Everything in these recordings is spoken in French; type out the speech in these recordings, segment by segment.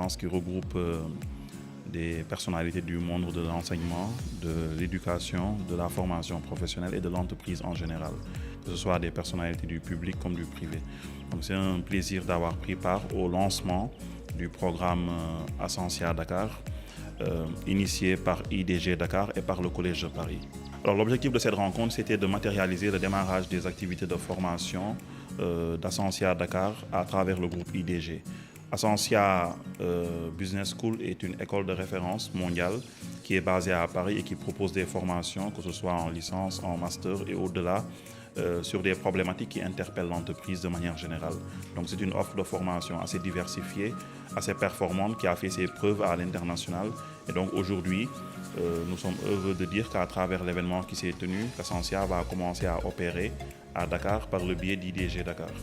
compétences qui regroupe des personnalités du monde de l'enseignement, de l'éducation, de la formation professionnelle et de l'entreprise en général, que ce soit des personnalités du public comme du privé. Donc c'est un plaisir d'avoir pris part au lancement du programme Ascensia Dakar, initié par IDG Dakar et par le Collège de Paris. Alors, l'objectif de cette rencontre, c'était de matérialiser le démarrage des activités de formation d'Ascensia Dakar à travers le groupe IDG. Ascensia Business School est une école de référence mondiale qui est basée à Paris et qui propose des formations, que ce soit en licence, en master et au-delà, sur des problématiques qui interpellent l'entreprise de manière générale. Donc c'est une offre de formation assez diversifiée, assez performante, qui a fait ses preuves à l'international. Et donc aujourd'hui, nous sommes heureux de dire qu'à travers l'événement qui s'est tenu, Ascensia va commencer à opérer à Dakar par le biais d'IDG Dakar.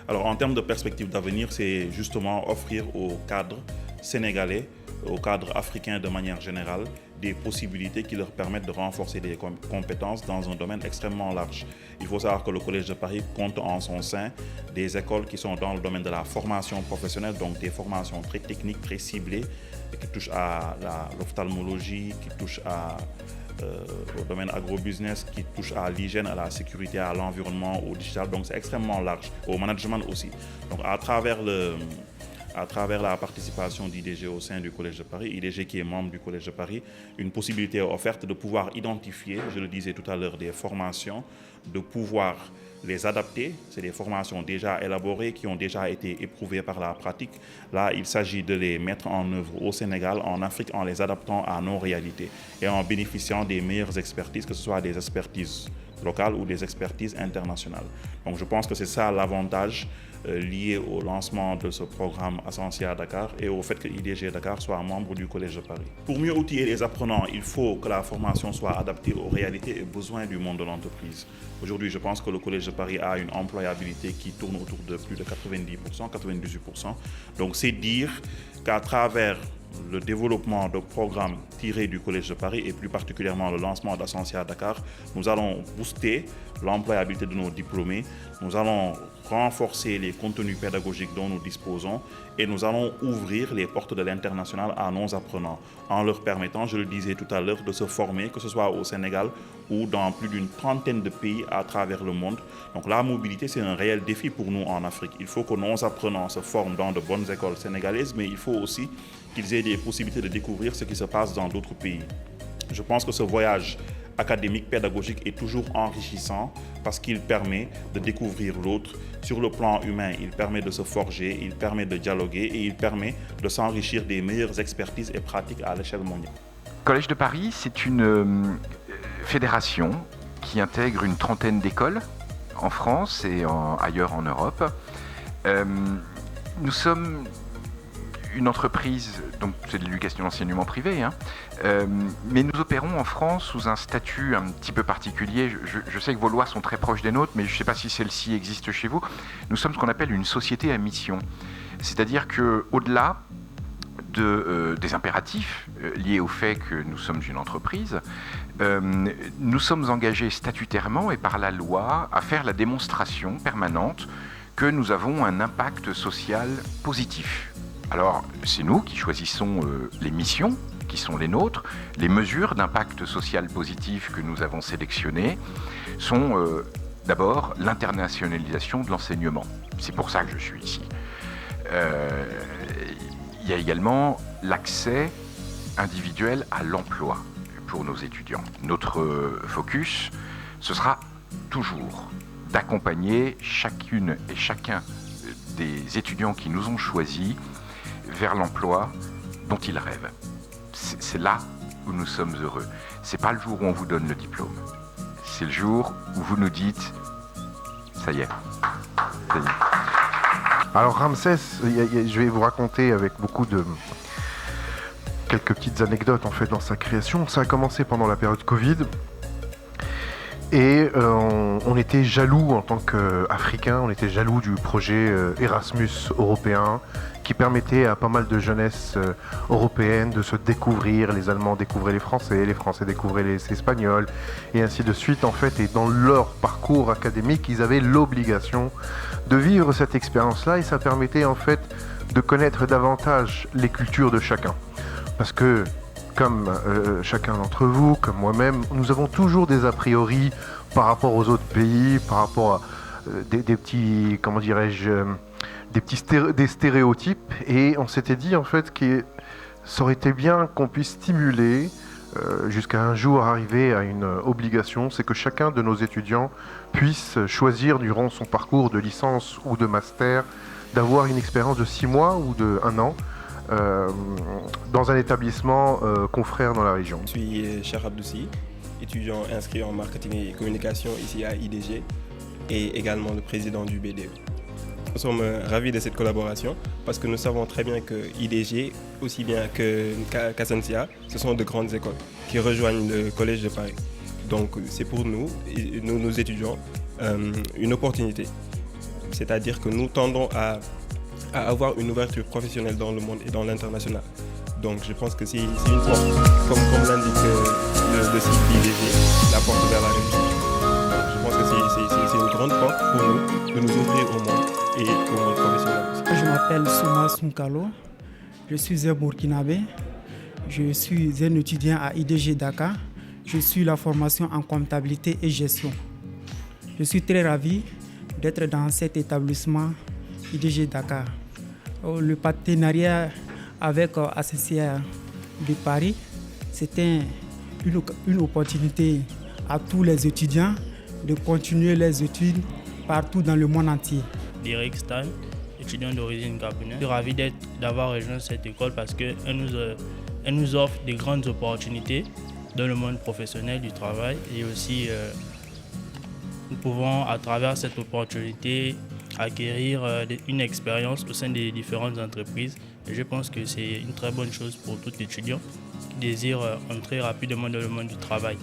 Alors en termes de perspectives d'avenir, c'est justement offrir aux cadres sénégalais, aux cadres africains de manière générale, des possibilités qui leur permettent de renforcer des compétences dans un domaine extrêmement large. Il faut savoir que le Collège de Paris compte en son sein des écoles qui sont dans le domaine de la formation professionnelle, donc des formations très techniques, très ciblées, qui touchent à l'ophtalmologie, qui touchent au domaine agrobusiness, qui touchent à l'hygiène, à la sécurité, à l'environnement, au digital. Donc c'est extrêmement large, au management aussi. Donc à travers la participation d'IDG au sein du Collège de Paris, IDG qui est membre du Collège de Paris, une possibilité offerte de pouvoir identifier, je le disais tout à l'heure, des formations, de pouvoir les adapter. C'est des formations déjà élaborées, qui ont déjà été éprouvées par la pratique. Là, il s'agit de les mettre en œuvre au Sénégal, en Afrique, en les adaptant à nos réalités et en bénéficiant des meilleures expertises, que ce soit des expertises locales ou des expertises internationales. Donc je pense que c'est ça l'avantage lié au lancement de ce programme Ascensia Dakar et au fait que IDG Dakar soit membre du Collège de Paris. Pour mieux outiller les apprenants, il faut que la formation soit adaptée aux réalités et besoins du monde de l'entreprise. Aujourd'hui, je pense que le Collège de Paris a une employabilité qui tourne autour de plus de 90%, 98%. Donc c'est dire qu'à travers le développement de programmes tirés du Collège de Paris et plus particulièrement le lancement d'Ascensia Dakar, nous allons booster l'employabilité de nos diplômés, nous allons renforcer les contenus pédagogiques dont nous disposons et nous allons ouvrir les portes de l'international à nos apprenants en leur permettant, je le disais tout à l'heure, de se former, que ce soit au Sénégal ou dans plus d'une trentaine de pays à travers le monde. Donc la mobilité, c'est un réel défi pour nous en Afrique. Il faut que nos apprenants se forment dans de bonnes écoles sénégalaises, mais il faut aussi qu'ils aient des possibilités de découvrir ce qui se passe dans d'autres pays. Je pense que ce voyage académique, pédagogique est toujours enrichissant parce qu'il permet de découvrir l'autre. Sur le plan humain, il permet de se forger, il permet de dialoguer et il permet de s'enrichir des meilleures expertises et pratiques à l'échelle mondiale. Collège de Paris, c'est une fédération qui intègre une trentaine d'écoles en France et ailleurs en Europe. Nous sommes une entreprise, donc c'est de l'éducation et l'enseignement privé, mais nous opérons en France sous un statut un petit peu particulier. Je sais que vos lois sont très proches des nôtres, mais je ne sais pas si celle-ci existe chez vous. Nous sommes ce qu'on appelle une société à mission. C'est-à-dire qu'au-delà des impératifs liés au fait que nous sommes une entreprise, nous sommes engagés statutairement et par la loi à faire la démonstration permanente que nous avons un impact social positif. Alors, c'est nous qui choisissons les missions qui sont les nôtres. Les mesures d'impact social positif que nous avons sélectionnées sont d'abord l'internationalisation de l'enseignement. C'est pour ça que je suis ici. Il y a également l'accès individuel à l'emploi pour nos étudiants. Notre focus, ce sera toujours d'accompagner chacune et chacun des étudiants qui nous ont choisis vers l'emploi dont ils rêvent. C'est là où nous sommes heureux. C'est pas le jour où on vous donne le diplôme. C'est le jour où vous nous dites ça y est. Ça y est. Alors Ramsès, je vais vous raconter avec beaucoup de quelques petites anecdotes en fait dans sa création. Ça a commencé pendant la période Covid. Et on était jaloux en tant qu'Africains, on était jaloux du projet Erasmus européen qui permettait à pas mal de jeunesse européenne de se découvrir. Les Allemands découvraient les Français découvraient les Espagnols et ainsi de suite en fait. Et dans leur parcours académique, ils avaient l'obligation de vivre cette expérience-là et ça permettait en fait de connaître davantage les cultures de chacun. Parce que, comme chacun d'entre vous, comme moi-même, nous avons toujours des a priori par rapport aux autres pays, par rapport à des petits, comment dirais-je, des stéréotypes. Et on s'était dit en fait que ça aurait été bien qu'on puisse stimuler jusqu'à un jour arriver à une obligation, c'est que chacun de nos étudiants puisse choisir durant son parcours de licence ou de master d'avoir une expérience de 6 mois ou de 1 an dans un établissement confrère dans la région. Je suis Cheikh Abdoussi, étudiant inscrit en marketing et communication ici à IDG et également le président du BDE. Nous sommes ravis de cette collaboration parce que nous savons très bien que IDG, aussi bien que Casentia, ce sont de grandes écoles qui rejoignent le Collège de Paris. Donc c'est pour nous, nos étudiants, une opportunité. C'est-à-dire que nous tendons à avoir une ouverture professionnelle dans le monde et dans l'international. Donc je pense que c'est une porte, comme l'indique le site d'IDG, la porte vers la République. Donc je pense que c'est une grande porte pour nous de nous ouvrir au monde et au monde professionnel aussi. Je m'appelle Souma Sunkalo, je suis un Burkinabé, je suis un étudiant à IDG Dakar, je suis la formation en comptabilité et gestion. Je suis très ravi d'être dans cet établissement IDG Dakar. Le partenariat avec ACCA de Paris, c'était une opportunité à tous les étudiants de continuer les études partout dans le monde entier. Derek Stan, étudiant d'origine gabonaise. Je suis ravi d'avoir rejoint cette école parce qu'elle nous offre de grandes opportunités dans le monde professionnel du travail et aussi nous pouvons à travers cette opportunité acquérir une expérience au sein des différentes entreprises. Et je pense que c'est une très bonne chose pour tout étudiant qui désire entrer rapidement dans le monde du travail.